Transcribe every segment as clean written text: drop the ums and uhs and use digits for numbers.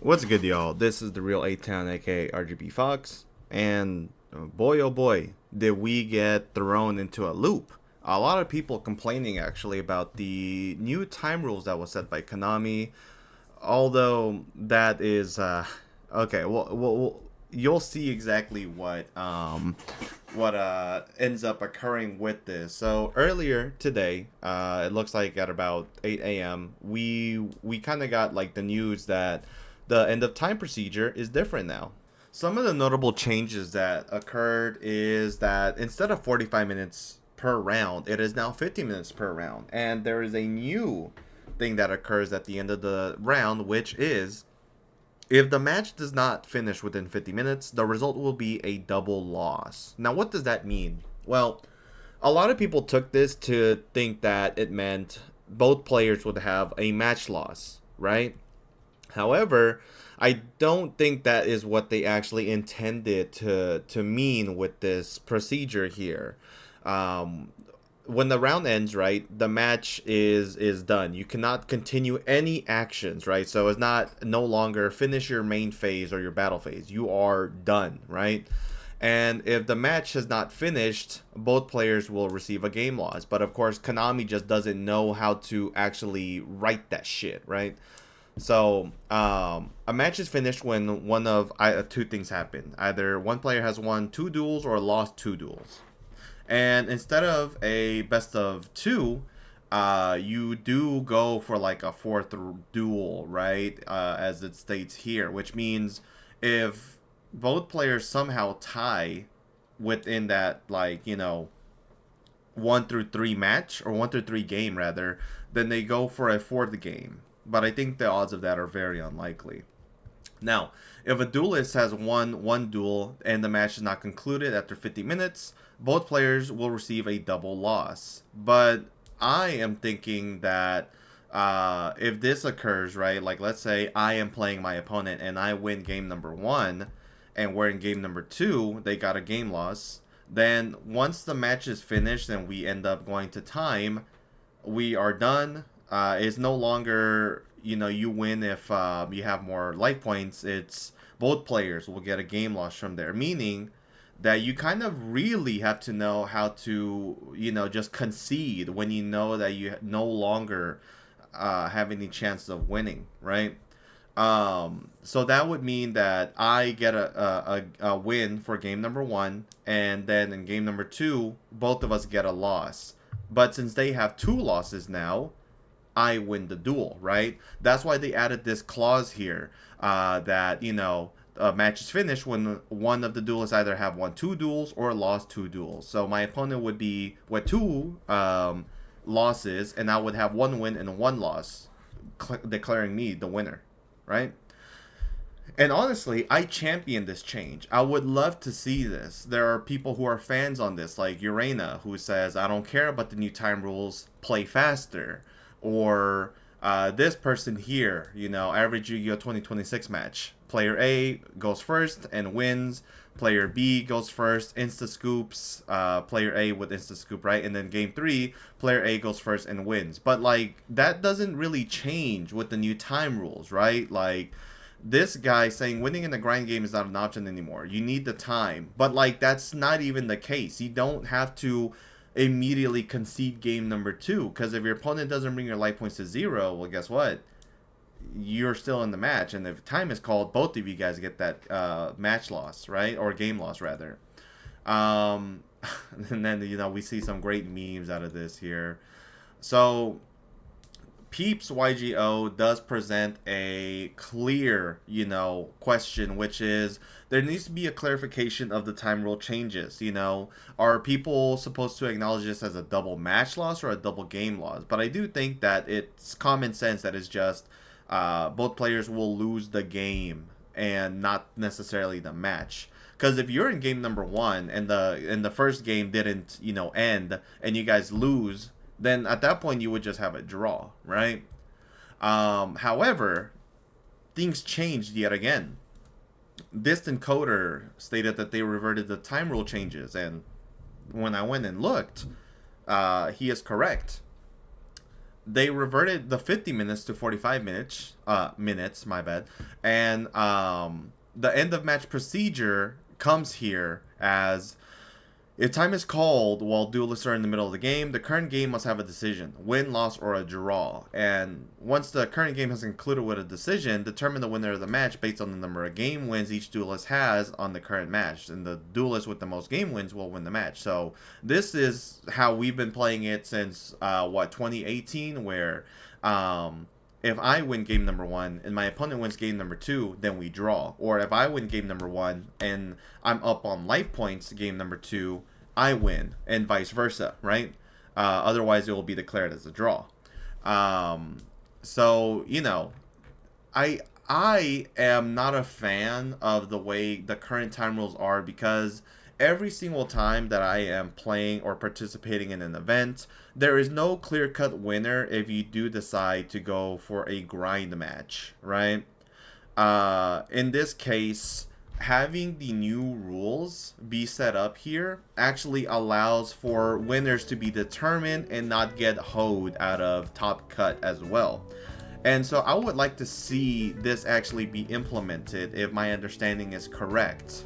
What's good, y'all? This is the real A-Town, aka RGB Fox, and boy oh boy, did we get thrown into a loop. A lot of people complaining actually about the new time rules that was set by Konami, although that is okay. Well, you'll see exactly what ends up occurring with this. So earlier today, it looks like at about 8 a.m., we kind of got like the news that the end of time procedure is different now. Some of the notable changes that occurred is that instead of 45 minutes per round, it is now 50 minutes per round. And there is a new thing that occurs at the end of the round, which is if the match does not finish within 50 minutes, the result will be a double loss. Now, what does that mean? Well, a lot of people took this to think that it meant both players would have a match loss, right? However, I don't think that is what they actually intended to mean with this procedure here. Um, when the round ends, right, the match is done. You cannot continue any actions, right? So it's not no longer finish your main phase or your battle phase. You are done, right? And if the match has not finished, both players will receive a game loss. But of course, Konami just doesn't know how to actually write that shit, right? So, a match is finished when one of two things happen. Either one player has won two duels or lost two duels. And instead of a best of two, you do go for like a fourth duel, right? As it states here, which means if both players somehow tie within that, like, 1 through 3 match, or 1 through 3 game rather, then they go for a fourth game. But I think the odds of that are very unlikely. Now, if a duelist has won one duel and the match is not concluded after 50 minutes, both players will receive a double loss. But I am thinking that if this occurs, right, like let's say I am playing my opponent and I win game number 1, and we're in game number 2, they got a game loss. Then once the match is finished and we end up going to time, we are done. It's no longer, you win if you have more life points. It's both players will get a game loss from there, meaning that you kind of really have to know how to, just concede when you know that you no longer have any chance of winning, right? So that would mean that I get a win for game number 1, and then in game number 2, both of us get a loss. But since they have 2 losses now, I win the duel, right? That's why they added this clause here that, a match is finished when one of the duelists either have won 2 duels or lost 2 duels. So my opponent would be with 2 losses, and I would have 1 win and 1 loss, declaring me the winner, right? And honestly, I champion this change. I would love to see this. There are people who are fans on this, like Urena, who says, I don't care about the new time rules, play faster. Or this person here, average Yu-Gi-Oh! 2026 match. Player A goes first and wins. Player B goes first, insta scoops. Player A with insta scoop, right? And then game 3, player A goes first and wins. But like that doesn't really change with the new time rules, right? Like this guy saying winning in the grind game is not an option anymore. You need the time. But like that's not even the case. You don't have to immediately concede game number 2, because if your opponent doesn't bring your life points to 0, well, guess what? You're still in the match, and if time is called, both of you guys get that match loss, right? Or game loss, rather. And then, we see some great memes out of this here. So Peeps YGO does present a clear, question, which is there needs to be a clarification of the time rule changes. Are people supposed to acknowledge this as a double match loss or a double game loss? But I do think that it's common sense that it's just both players will lose the game and not necessarily the match. Because if you're in game number 1 and the first game didn't, end, and you guys lose, then at that point you would just have a draw, right? However, things changed yet again. Distant Coder stated that they reverted the time rule changes, and when I went and looked, he is correct. they reverted the 50 minutes to 45 minutes, my bad. And the end of match procedure comes here as if time is called while duelists are in the middle of the game, the current game must have a decision, win, loss, or a draw. And once the current game has concluded with a decision, determine the winner of the match based on the number of game wins each duelist has on the current match. And the duelist with the most game wins will win the match. So this is how we've been playing it since, 2018, where if I win game number 1 and my opponent wins game number 2, then we draw. Or if I win game number 1 and I'm up on life points game number 2, I win, and vice versa, right? Otherwise, it will be declared as a draw. So, you know, I am not a fan of the way the current time rules are, because every single time that I am playing or participating in an event, there is no clear-cut winner if you do decide to go for a grind match, right? In this case, having the new rules be set up here actually allows for winners to be determined and not get hoed out of Top Cut as well. And so I would like to see this actually be implemented if my understanding is correct.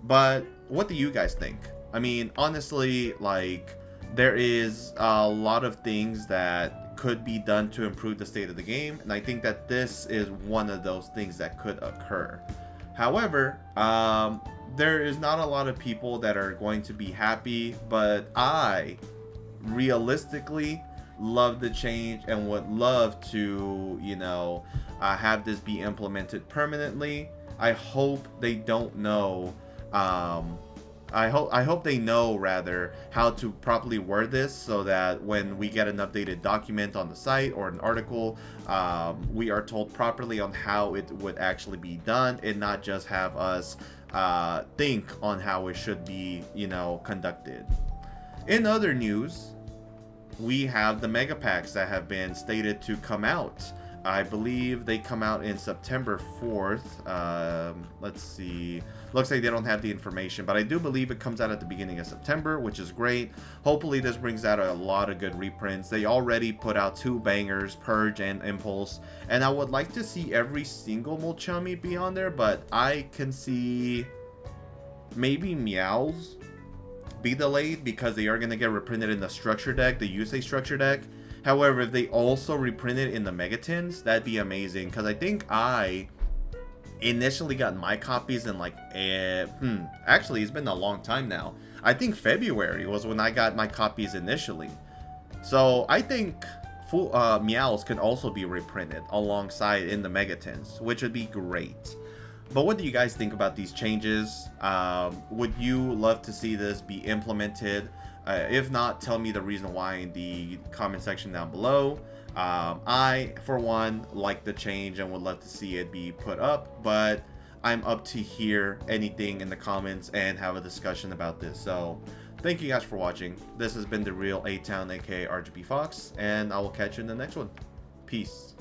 But what do you guys think? I mean, honestly, like, there is a lot of things that could be done to improve the state of the game, and I think that this is one of those things that could occur. However, there is not a lot of people that are going to be happy, but I realistically love the change and would love to, you know, have this be implemented permanently. I hope they don't know I hope they know rather how to properly word this, so that when we get an updated document on the site or an article, we are told properly on how it would actually be done, and not just have us think on how it should be, you know, conducted. In other news, we have the mega packs that have been stated to come out. I believe they come out in September 4th. Let's see. Looks like they don't have the information, but I do believe it comes out at the beginning of September, which is great. Hopefully this brings out a lot of good reprints. They already put out 2 bangers, Purge and Impulse, and I would like to see every single Molchami be on there, but I can see maybe Meows be delayed because they are going to get reprinted in the structure deck, the Yusei structure deck. However, if they also reprint it in the Megatins, that'd be amazing, because I think I initially got my copies in like actually it's been a long time now. I think February was when I got my copies initially. So I think full Meows can also be reprinted alongside in the Megatins, which would be great. But what do you guys think about these changes? Would you love to see this be implemented? If not, tell me the reason why in the comment section down below. I, for one, like the change and would love to see it be put up, but I'm up to hear anything in the comments and have a discussion about this. So, thank you guys for watching. This has been The Real A-Town, aka RGB Fox, and I will catch you in the next one. Peace.